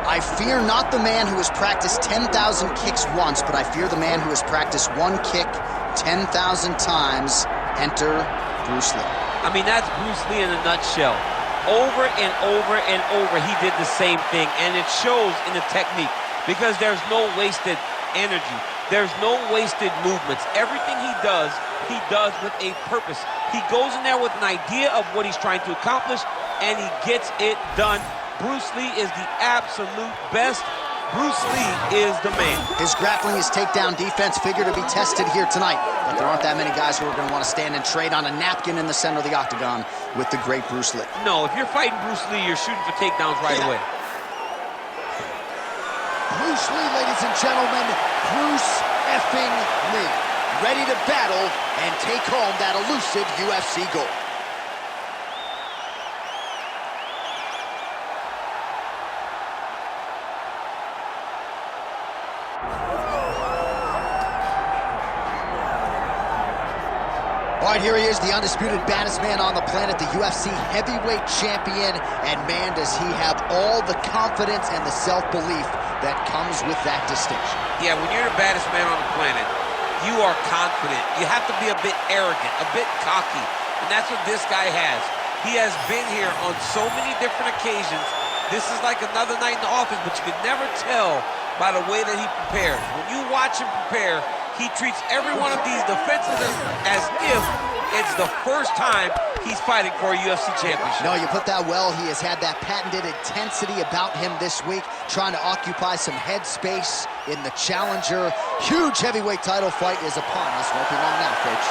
I fear not the man who has practiced 10,000 kicks once, but I fear the man who has practiced one kick 10,000 times. Enter Bruce Lee. I mean, that's Bruce Lee in a nutshell. Over and over and over, he did the same thing, and it shows in the technique because there's no wasted energy. There's no wasted movements. Everything he does with a purpose. He goes in there with an idea of what he's trying to accomplish, and he gets it done. Bruce Lee is the absolute best. Bruce Lee is the man. His grappling, his takedown defense figure to be tested here tonight, but there aren't that many guys who are going to want to stand and trade on a napkin in the center of the octagon with the great Bruce Lee. No, if you're fighting Bruce Lee, you're shooting for takedowns right away. Bruce Lee, ladies and gentlemen, Bruce effing Lee, ready to battle and take home that elusive UFC gold. All right, here he is, the undisputed baddest man on the planet, the UFC heavyweight champion, and man, does he have all the confidence and the self-belief that comes with that distinction. Yeah, when you're the baddest man on the planet, you are confident. You have to be a bit arrogant, a bit cocky, and that's what this guy has. He has been here on so many different occasions. This is like another night in the office, but you could never tell by the way that he prepared. When you watch him prepare, he treats every one of these defenses as if it's the first time he's fighting for a UFC championship. No, you put that well. He has had that patented intensity about him this week, trying to occupy some head space in the challenger. Huge heavyweight title fight is upon us. Won't be long now, folks.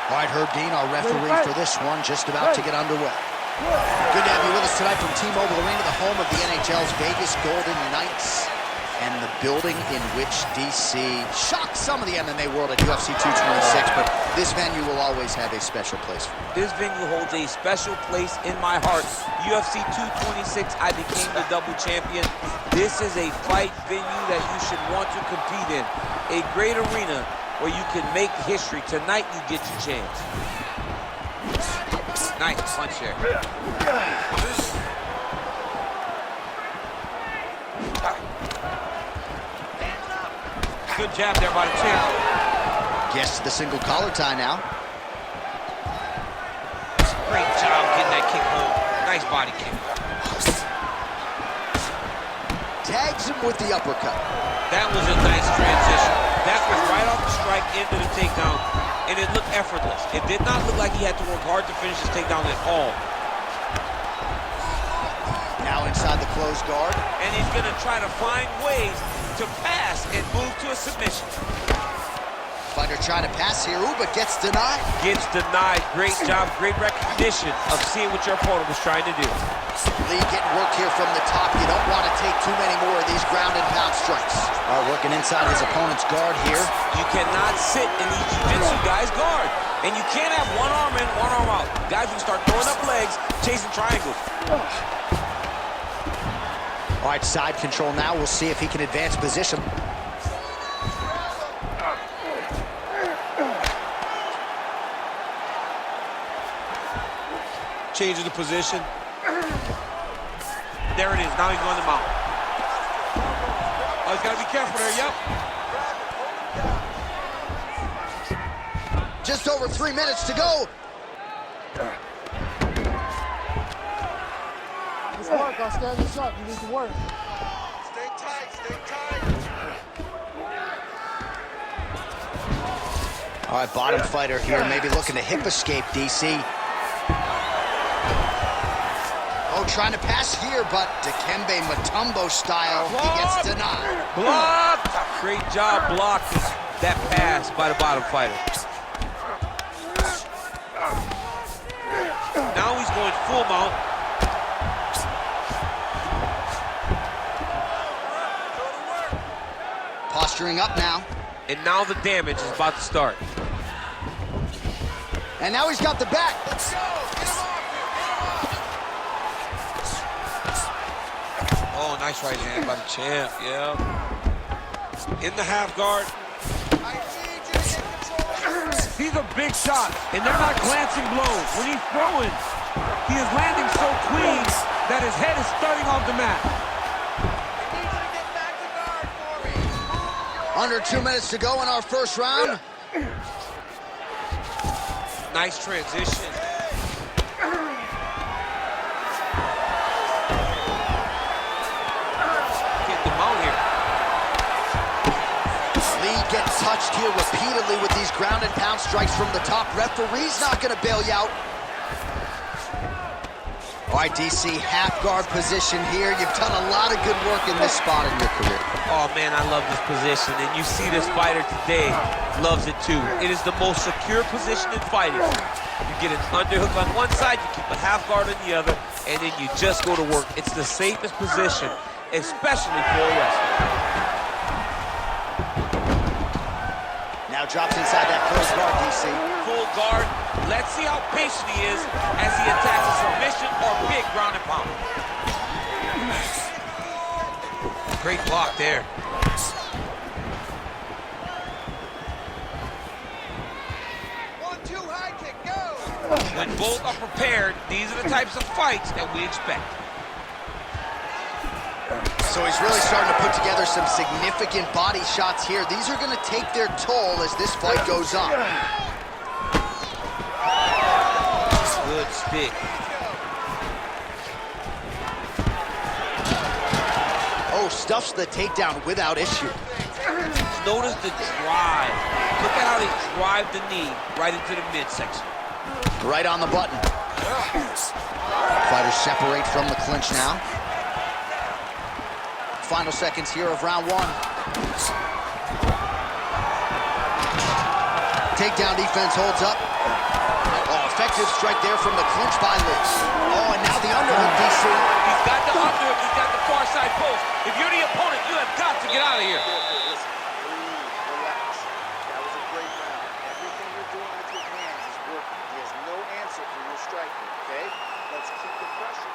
All right, Herb Dean, our referee for this one, just about to get underway. Good to have you with us tonight from T-Mobile Arena, the home of the NHL's Vegas Golden Knights, and the building in which DC shocked some of the MMA world at UFC 226, but this venue will always have a special place for me. This venue holds a special place in my heart. UFC 226, I became the double champion. This is a fight venue that you should want to compete in. A great arena where you can make history. Tonight, you get your chance. Nice punch there. Good jab there by the champ. Gets the single collar tie now. Great job getting that kick home. Nice body kick. Tags him with the uppercut. That was a nice transition. That was right off the strike into the takedown, and it looked effortless. It did not look like he had to work hard to finish his takedown at all. Now inside the closed guard. And he's going to try to find ways to pass and move to a submission. Fighter trying to pass here, but gets denied. Gets denied. Great job, great recognition of seeing what your opponent was trying to do. Lee getting work here from the top. You don't want to take too many more of these ground and pound strikes. Working inside his opponent's guard here. You cannot sit in these jiu-jitsu guys' guard. And you can't have one arm in, one arm out. Guys will start throwing up legs, chasing triangles. All right, side control now. We'll see if he can advance position. Changing the position. There it is. Now he's going to mount. Oh, he's got to be careful there. Yep. Just over 3 minutes to go. Just work. I'll stand this up. You need to work. Stay tight. Stay tight. All right, bottom fighter here, maybe looking to hip escape, DC. Oh, trying to pass here, but Dikembe Mutombo style, he gets denied. Blocked! Great job blocking that pass by the bottom fighter. Now he's going full mount. Posturing up now. And now the damage is about to start. And now he's got the back. Let's go. Get him off here. Get him off. Oh, nice right hand by the champ, yeah. In the half guard. I need you to get control of your are big shots, and they're not glancing blows. When he's throwing, he is landing so clean that his head is starting off the mat. I need you to get back to guard for me. Under 2 minutes to go in our first round. Nice transition. Get them out here. Lee gets touched here repeatedly with these ground and pound strikes from the top. Referee's not going to bail you out. All right, DC, half guard position here. You've done a lot of good work in this spot in your career. Oh, man, I love this position. And you see this fighter today loves it, too. It is the most secure position in fighting. You get an underhook on one side, you keep a half guard on the other, and then you just go to work. It's the safest position, especially for a wrestler. Now drops inside that close guard, DC. Full guard. Let's see how patient he is as he attacks a submission or big ground and pound. Great block there. When both are prepared, these are the types of fights that we expect. So he's really starting to put together some significant body shots here. These are going to take their toll as this fight goes on. Good stick. Oh, stuffs the takedown without issue. Notice the drive. Look at how they drive the knee right into the midsection. Right on the button. Fighters separate from the clinch now. Final seconds here of round one. Takedown defense holds up. Oh, effective strike there from the clinch by Lee. Oh, and now the underhook, DC. He's got the underhook, he's got the far side post. If you're the opponent, you have got to get out of here. Listen, relax. That was a great round. Everything you're doing with your hands is working. There's no answer for your striking, okay? Let's keep the pressure.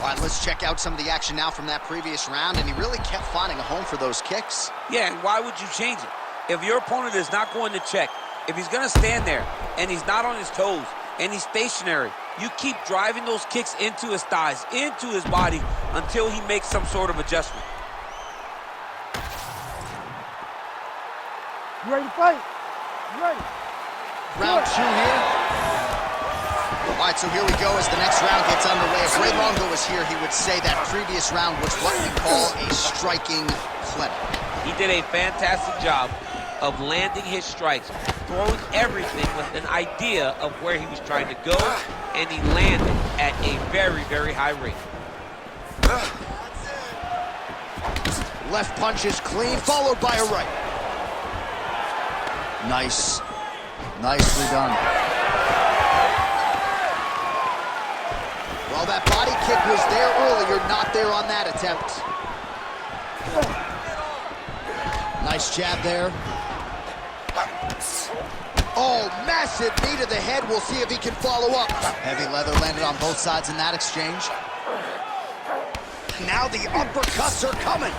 All right, let's check out some of the action now from that previous round, and he really kept finding a home for those kicks. Yeah, and why would you change it? If your opponent is not going to check, if he's going to stand there and he's not on his toes and he's stationary, you keep driving those kicks into his thighs, into his body until he makes some sort of adjustment. You ready to fight? You ready? Round two here. All right, so here we go as the next round gets underway. If Ray Longo was here, he would say that previous round was what we call a striking clinic. He did a fantastic job of landing his strikes, throwing everything with an idea of where he was trying to go, and he landed at a very, very high rate. Left punch is clean, followed by a right. Nice. Nicely done. Well, that body kick was there earlier, not there on that attempt. Nice jab there. Oh, massive knee to the head. We'll see if he can follow up. Heavy leather landed on both sides in that exchange. Now the uppercuts are coming.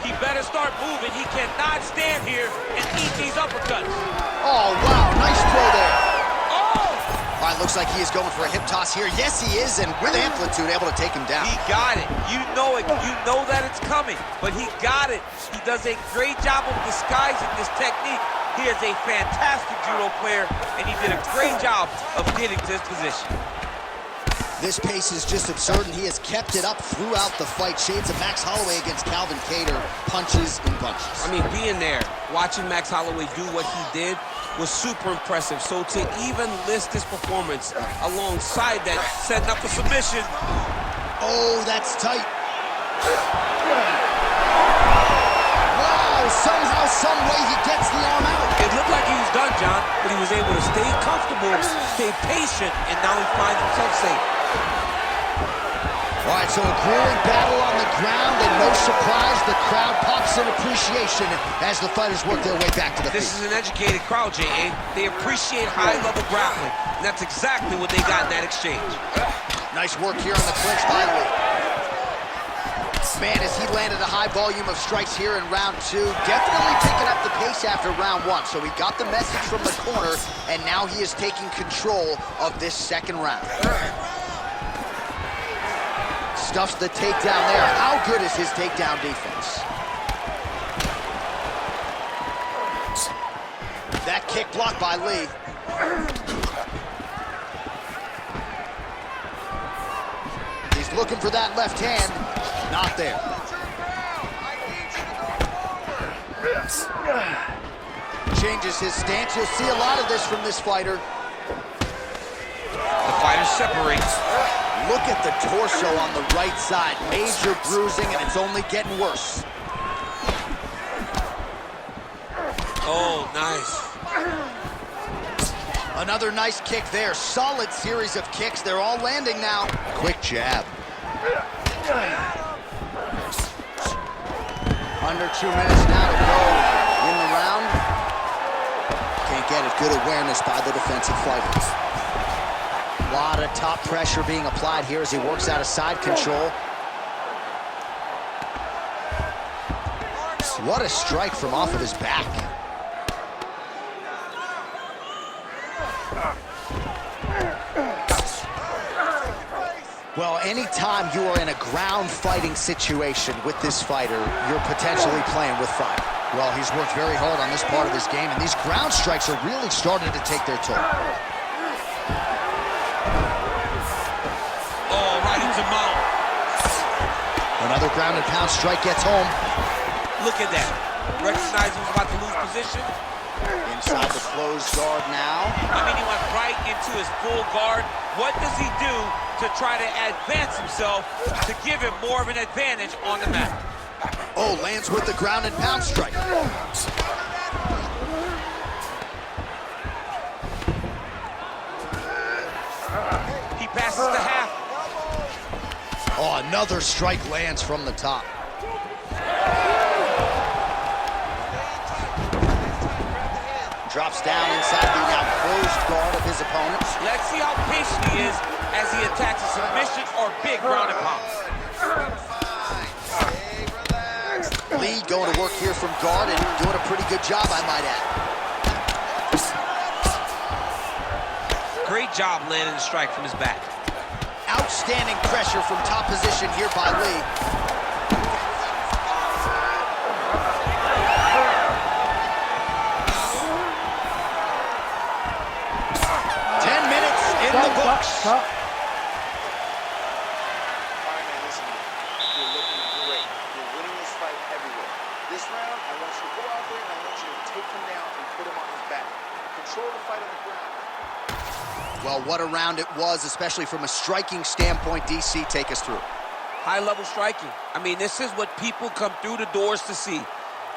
He better start moving. He cannot stand here and eat these uppercuts. Oh, wow, nice throw there. Oh! All right, looks like he is going for a hip toss here. Yes, he is, and with amplitude, able to take him down. He got it. You know it. You know that it's coming, but he got it. He does a great job of disguising this technique. He is a fantastic judo player, and he did a great job of getting to this position. This pace is just absurd, and he has kept it up throughout the fight. Shades of Max Holloway against Calvin Kattar, punches and bunches. I mean, being there, watching Max Holloway do what he did was super impressive. So to even list his performance alongside that, setting up a submission. Oh, that's tight. Wow, somehow, some way he gets the arm out. It looked like he was done, John, but he was able to stay comfortable, stay patient, and now he finds himself safe. All right, so a grueling battle on the ground, and no surprise, the crowd pops in appreciation as the fighters work their way back to the This feet. is an educated crowd, J.A. They appreciate high-level grappling, and that's exactly what they got in that exchange. Nice work here on the clinch by Lee. Man, as he landed a high volume of strikes here in round 2, definitely picking up the pace after round 1. So he got the message from the corner, and now he is taking control of this second round. Stuffs the takedown there. How good is his takedown defense? That kick blocked by Lee. He's looking for that left hand. Not there. Changes his stance. You'll see a lot of this from this fighter. The fighter separates. Look at the torso on the right side. Major bruising, and it's only getting worse. Oh, nice. Another nice kick there. Solid series of kicks. They're all landing now. Quick jab. Under 2 minutes now to go in the round. Can't get it. Good awareness by the defensive fighters. A lot of top pressure being applied here as he works out of side control. What a strike from off of his back. Well, anytime you are in a ground fighting situation with this fighter, you're potentially playing with fire. Well, he's worked very hard on this part of his game, and these ground strikes are really starting to take their toll. Oh, right into mount. Another ground and pound strike gets home. Look at that. Recognized he was about to lose position. Inside the closed guard now. I mean, he went right into his full guard. What does he do to try to advance himself to give him more of an advantage on the mat? Oh, lands with the ground and pound strike. He passes the half. Oh, another strike lands from the top. Drops down inside the now closed guard of his opponent. Let's see how patient he is as he attacks a submission or big ground and pound. Lee going to work here from guard and doing a pretty good job, I might add. Great job landing the strike from his back. Outstanding pressure from top position here by Lee. In the books. All right, man, listen. You're looking great. You're winning this fight everywhere. This round, I want you to go out there and I want you to take him down and put him on his back. Control the fight on the ground. Well, what a round it was, especially from a striking standpoint. DC, take us through. High-level striking. I mean, this is what people come through the doors to see.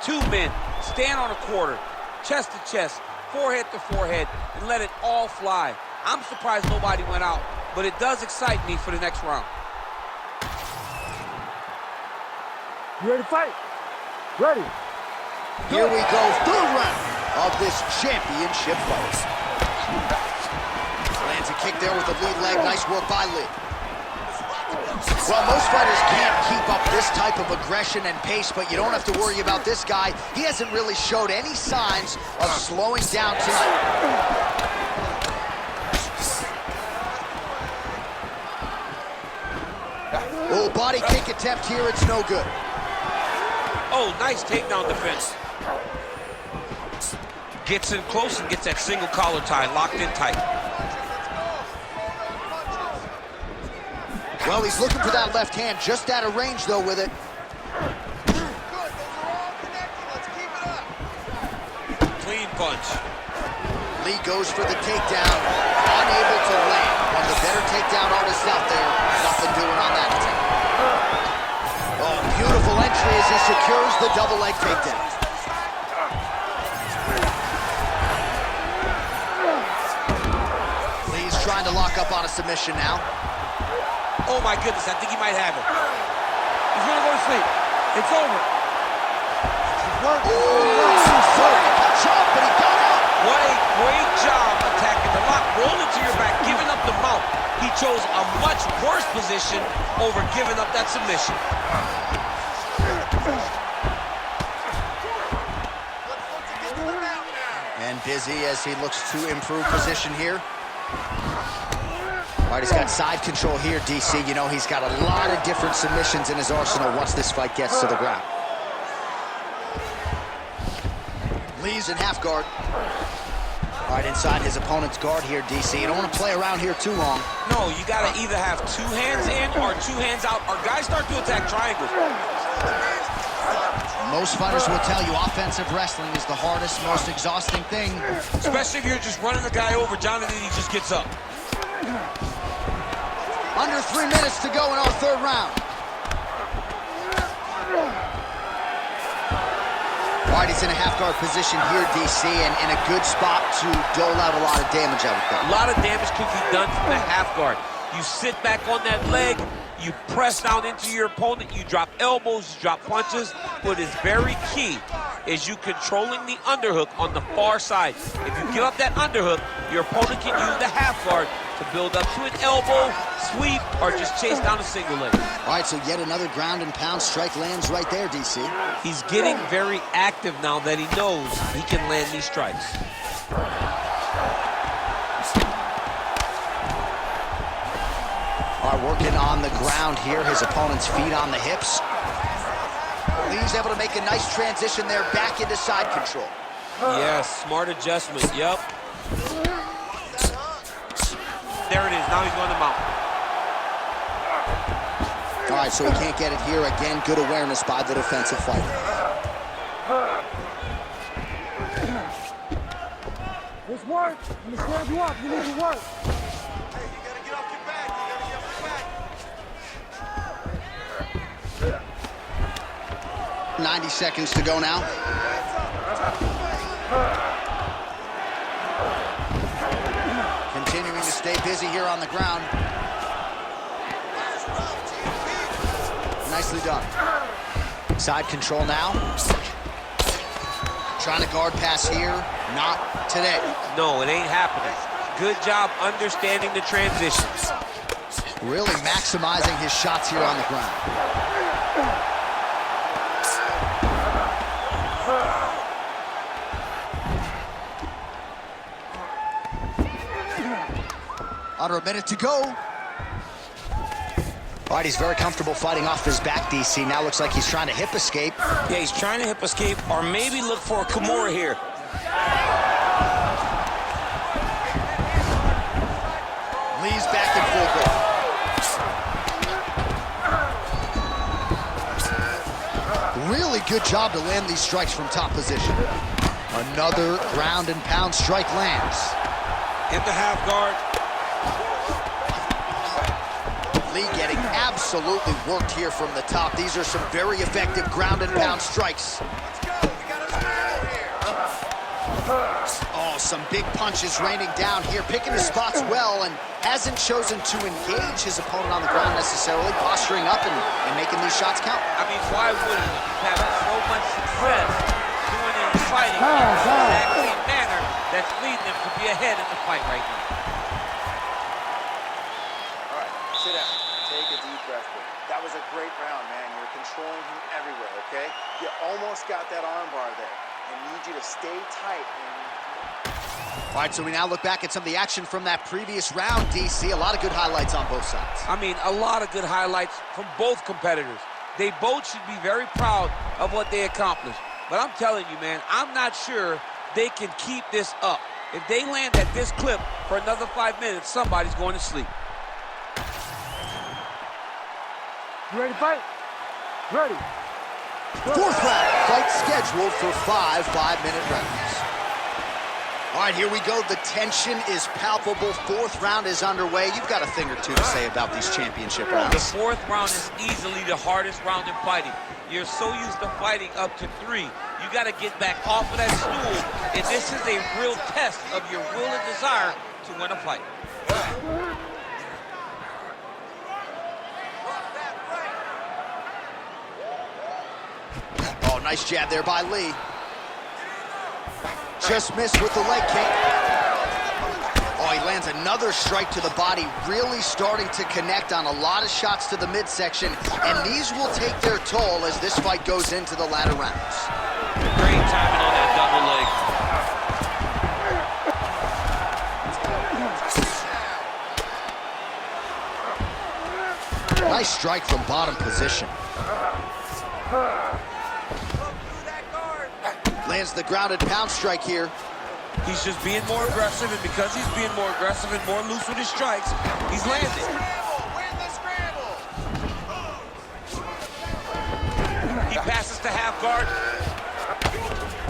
Two men stand on a quarter, chest to chest, forehead to forehead, and let it all fly. I'm surprised nobody went out, but it does excite me for the next round. You ready to fight? Ready. Here we go, third round of this championship fight. Lands a kick there with the lead leg. Nice work by Lee. Well, most fighters can't keep up this type of aggression and pace, but you don't have to worry about this guy. He hasn't really showed any signs of slowing down tonight. Oh, body kick attempt here, it's no good. Oh, nice takedown defense. Gets in close and gets that single collar tie locked in tight. Well, he's looking for that left hand, just out of range, though, with it. Clean punch. Lee goes for the takedown, unable to land. One of the better takedown artists out there, nothing doing on that attempt. Oh, beautiful entry as he secures the double leg takedown. Lee's trying to lock up on a submission now. Oh my goodness, I think he might have it. He's gonna go to sleep. It's over. Sorry to catch up, but he got up. What a great job attacking the lock. Roll into your back, giving up the mount. He chose a much worse position over giving up that submission. And busy as he looks to improve position here. All right, he's got side control here, DC. You know, he's got a lot of different submissions in his arsenal once this fight gets to the ground. Lee's in half guard. All right, inside his opponent's guard here, DC. You don't want to play around here too long. No, you got to either have 2 hands in or 2 hands out, or guys start to attack triangles. Most fighters will tell you offensive wrestling is the hardest, most exhausting thing. Especially if you're just running the guy over, Jonathan, he just gets up. Under 3 minutes to go in our third round. All right, he's in a half-guard position here, DC, and in a good spot to dole out a lot of damage, I would think. A lot of damage can be done from the half guard. You sit back on that leg, you press down into your opponent, you drop elbows, you drop punches. What is very key is you controlling the underhook on the far side. If you give up that underhook, your opponent can use the half guard to build up to an elbow, sweep, or just chase down a single leg. All right, so yet another ground and pound strike lands right there, DC. He's getting very active now that he knows he can land these strikes. All right, working on the ground here, his opponent's feet on the hips. Lee's able to make a nice transition there back into side control. Yes, smart adjustment, yep. There it is, now he's going to mount. All right, so he can't get it here. Again, good awareness by the defensive fighter. Let's work. I'm gonna stand you up. You need to work. Hey, you gotta get off your back. You gotta get off your back. 90 seconds to go now. Continuing to stay busy here on the ground. Nicely done. Side control now. Trying to guard pass here. Not today. No, it ain't happening. Good job understanding the transitions. Really maximizing his shots here on the ground. Under a minute to go. All right, he's very comfortable fighting off his back, DC. Now looks like he's trying to hip escape. Yeah, he's trying to hip escape or maybe look for a Kimura here. Lee's back in full guard. Really good job to land these strikes from top position. Another ground and pound strike lands. In the half guard. Lee getting absolutely worked here from the top. These are some very effective ground and pound strikes. Oh, some big punches raining down here, picking his spots well, and hasn't chosen to engage his opponent on the ground necessarily, posturing up and making these shots count. I mean, why would he have so much success doing it in fighting in the exact same manner that's leading him to be ahead in the fight right now? All right, sit down. Take a deep breath. That was a great round, man. You're controlling him everywhere, okay? You almost got that arm bar there. I need you to stay tight. All right, so we now look back at some of the action from that previous round, DC. A lot of good highlights on both sides. I mean, a lot of good highlights from both competitors. They both should be very proud of what they accomplished. But I'm telling you, man, I'm not sure they can keep this up. If they land at this clip for another 5 minutes, somebody's going to sleep. You ready to fight? Ready. Fourth round, fight scheduled for 5 5-minute rounds. All right, here we go. The tension is palpable. Fourth round is underway. You've got a thing or two to say about these championship rounds. The fourth round is easily the hardest round in fighting. You're so used to fighting up to 3. You got to get back off of that stool, and this is a real test of your will and desire to win a fight. Oh, nice jab there by Lee. Just missed with the leg kick. Oh, he lands another strike to the body, really starting to connect on a lot of shots to the midsection, and these will take their toll as this fight goes into the latter rounds. Great timing on that double leg. Nice strike from bottom position. Lands the grounded pound strike here. He's just being more aggressive, and because he's being more aggressive and more loose with his strikes, he's landing. Win the scramble! He passes to half guard.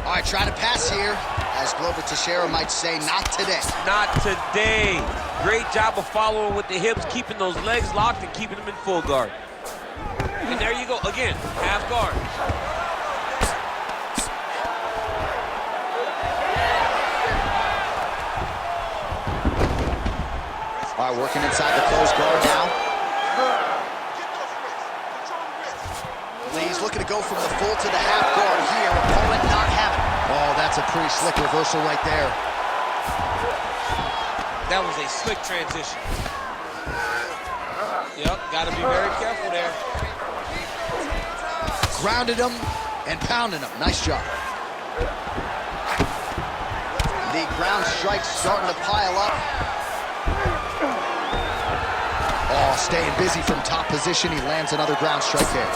All right, trying to pass here. As Glover Teixeira might say, not today. Not today. Great job of following with the hips, keeping those legs locked and keeping them in full guard. And there you go, again, half guard. All right, working inside the closed guard now. Lee's looking to go from the full to the half guard here. Opponent not having it. Oh, that's a pretty slick reversal right there. That was a slick transition. Yep, got to be very careful there. Grounded him and pounding him. Nice job. The ground strikes starting to pile up. Oh, staying busy from top position. He lands another ground strike there.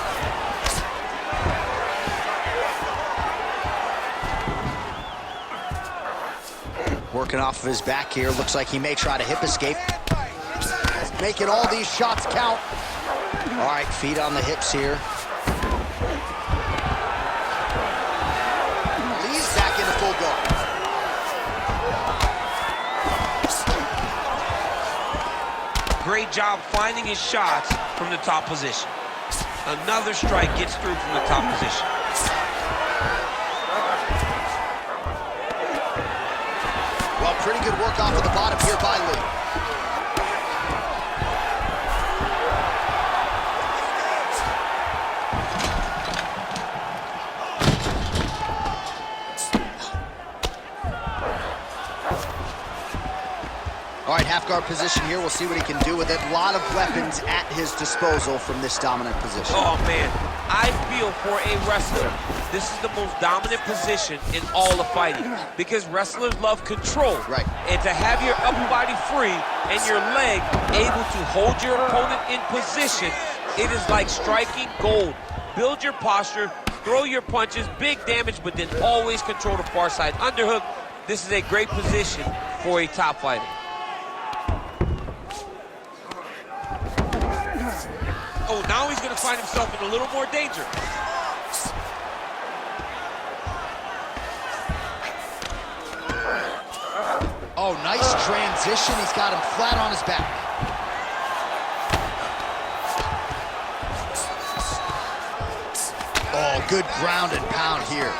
Working off of his back here. Looks like he may try to hip escape. Making all these shots count. All right, feet on the hips here. Lee's back into full guard. Great job finding his shots from the top position. Another strike gets through from the top position. Well, pretty good work off of the bottom here by Lee. All right, half guard position here. We'll see what he can do with it. A lot of weapons at his disposal from this dominant position. Oh, man. I feel for a wrestler, this is the most dominant position in all of fighting because wrestlers love control. Right. And to have your upper body free and your leg able to hold your opponent in position, it is like striking gold. Build your posture, throw your punches, big damage, but then always control the far side underhook. This is a great position for a top fighter. Oh, now he's going to find himself in a little more danger. Oh, nice transition. He's got him flat on his back. Oh, good ground and pound here.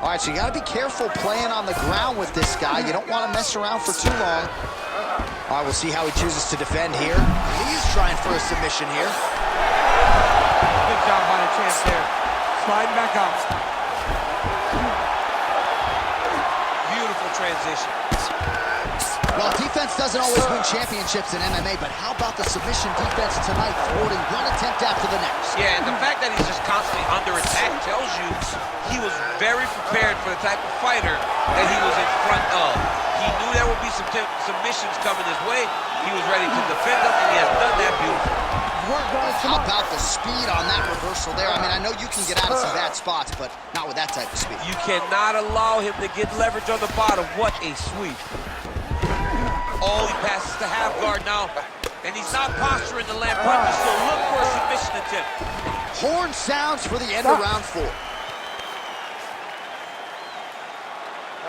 All right, so you got to be careful playing on the ground with this guy. You don't want to mess around for too long. All right, we'll see how he chooses to defend here. He's trying for a submission here. Good job by the champ there. Sliding back out. Beautiful transition. Well, defense doesn't always win championships in MMA, but how about the submission defense tonight, thwarting one attempt after the next? Yeah, and the fact that he's just constantly under attack tells you he was very prepared for the type of fighter that he was in front of. He knew there would be some submissions coming his way. He was ready to defend them, and he has done that beautifully. How about the speed on that reversal there? I mean, I know you can get out of some bad spots, but not with that type of speed. You cannot allow him to get leverage on the bottom. What a sweep. Oh, he passes to half guard now, and he's not posturing to land punches, so look for a submission attempt. Horn sounds for the end of round 4. All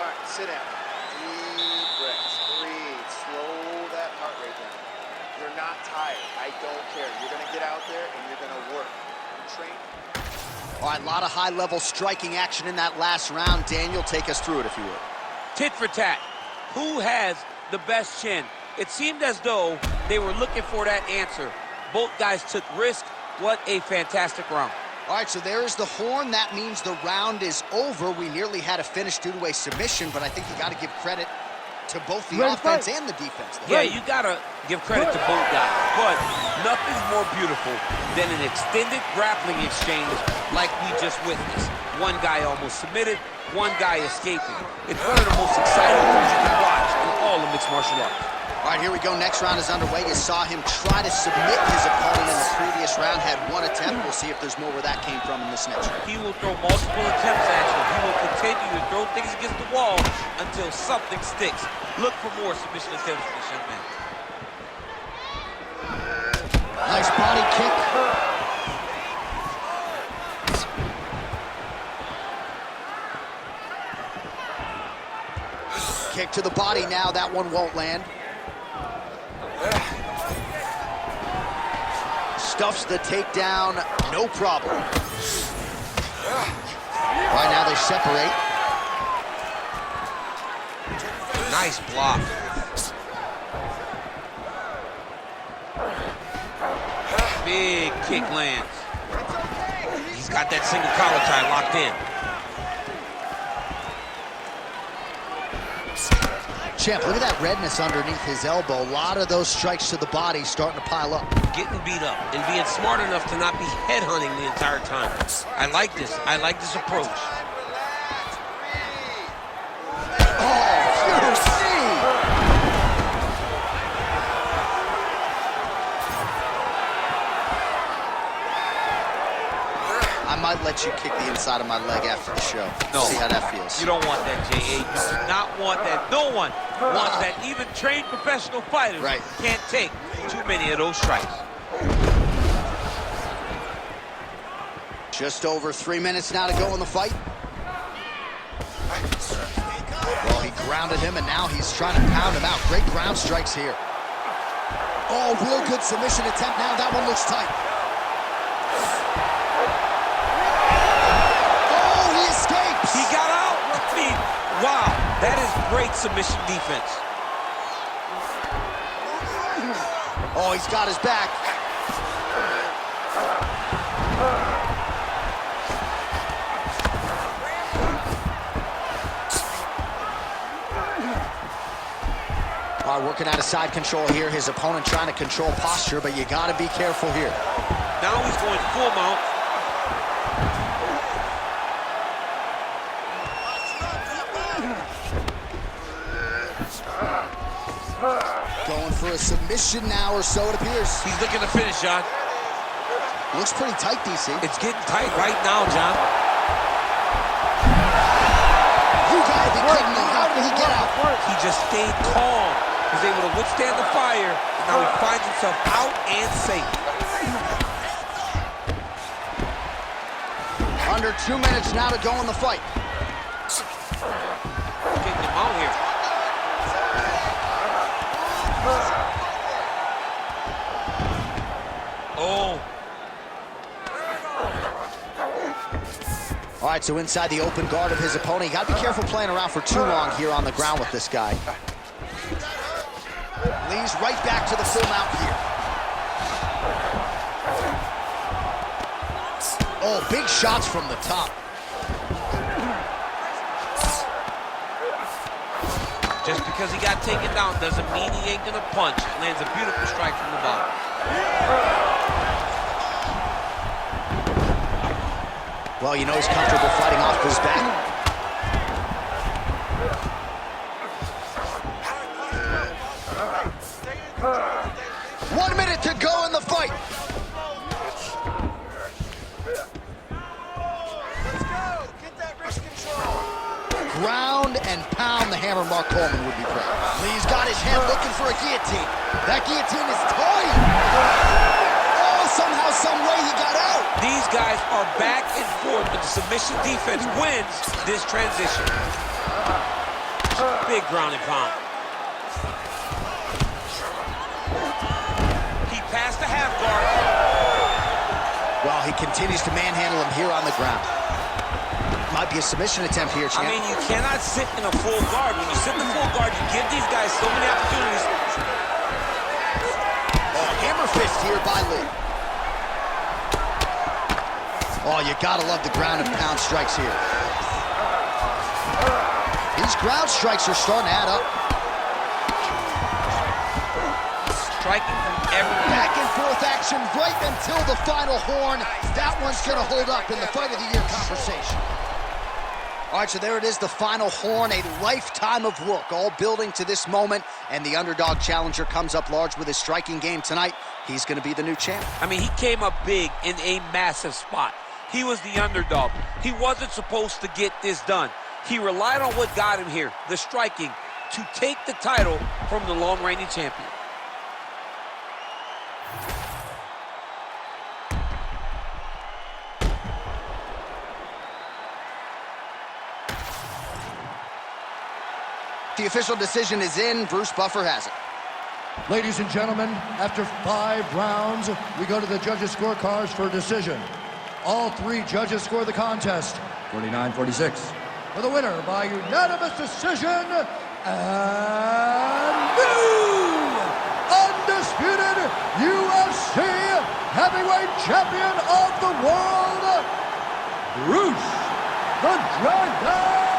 right, sit down. Deep breaths. Breathe. Slow that heart rate down. You're not tired. I don't care. You're going to get out there, and you're going to work. You train. All right, a lot of high-level striking action in that last round. Daniel, take us through it, if you would. Tit for tat. Who has the best chin? It seemed as though they were looking for that answer. Both guys took risk. What a fantastic round. All right, so there's the horn. That means the round is over. We nearly had a finish due to a submission, but I think you got to give credit to both the offense and the defense. Yeah, you got to give credit to both guys. But nothing's more beautiful than an extended grappling exchange like we just witnessed. One guy almost submitted, one guy escaping. It's one of the most exciting things you can watch in all of mixed martial arts. All right, here we go. Next round is underway. You saw him try to submit his opponent in the previous round. Had one attempt. We'll see if there's more where that came from in this next round. He will throw multiple attempts at you. He will continue to throw things against the wall until something sticks. Look for more submission attempts from this young man. Nice body kick. Kick to the body now. That one won't land. Stuffs the takedown, no problem. Right now they separate. Nice block. Big kick lands. He's got that single collar tie locked in. Champ, look at that redness underneath his elbow. A lot of those strikes to the body starting to pile up. Getting beat up and being smart enough to not be headhunting the entire time. I like this. I like this approach. Oh, UFC! I might let you kick the inside of my leg after the show. No. See how that feels. You don't want that, J.A. You do not want that. No one wants that. Even trained professional fighters can't take too many of those strikes. Just over 3 minutes now to go in the fight. Well, he grounded him, and now he's trying to pound him out. Great ground strikes here. Oh, real good submission attempt now. That one looks tight. Oh, he escapes. He got out. I mean, wow, that is great submission defense. Oh, he's got his back. All right, working out of side control here. His opponent trying to control posture, but you got to be careful here. Now he's going full mount. Going for a submission now, or so it appears. He's looking to finish, John. Looks pretty tight, DC. It's getting tight right now, John. You gotta be kidding me. How did he get out? He just stayed calm. Was able to withstand the fire, and now he finds himself out and safe. Under 2 minutes now to go in the fight. Getting him out here. Oh. All right, so inside the open guard of his opponent. You got to be careful playing around for too long here on the ground with this guy. Leads right back to the full mount here. Oh, big shots from the top. Just because he got taken down doesn't mean he ain't gonna punch. Lands a beautiful strike from the bottom. Well, you know he's comfortable fighting off his back. 1 minute to go in the fight. Let's go. Get that wrist control. Ground and pound, the hammer Mark Coleman would be proud. Lee's got his head looking for a guillotine. That guillotine is tight. Oh, somehow, some way he got out. These guys are back and forth, but the submission defense wins this transition. Big ground and pound. He passed the half guard. Well, he continues to manhandle him here on the ground. Might be a submission attempt here, champ. I mean, you cannot sit in a full guard. When you sit in a full guard, you give these guys so many opportunities. Oh, hammer fist here by Lee. Oh, you gotta love the ground and pound strikes here. These ground strikes are starting to add up. Striking from everywhere. Back and forth action right until the final horn. That one's gonna hold up in the fight of the year conversation. All right, so there it is, the final horn, a lifetime of work, all building to this moment, and the underdog challenger comes up large with his striking game tonight. He's gonna be the new champ. I mean, he came up big in a massive spot. He was the underdog. He wasn't supposed to get this done. He relied on what got him here, the striking, to take the title from the long-reigning champion. The official decision is in. Bruce Buffer has it. Ladies and gentlemen, after 5 rounds, we go to the judges' scorecards for a decision. All 3 judges score the contest, 49-46. For the winner by unanimous decision, and new undisputed UFC heavyweight champion of the world, Bruce the Dragon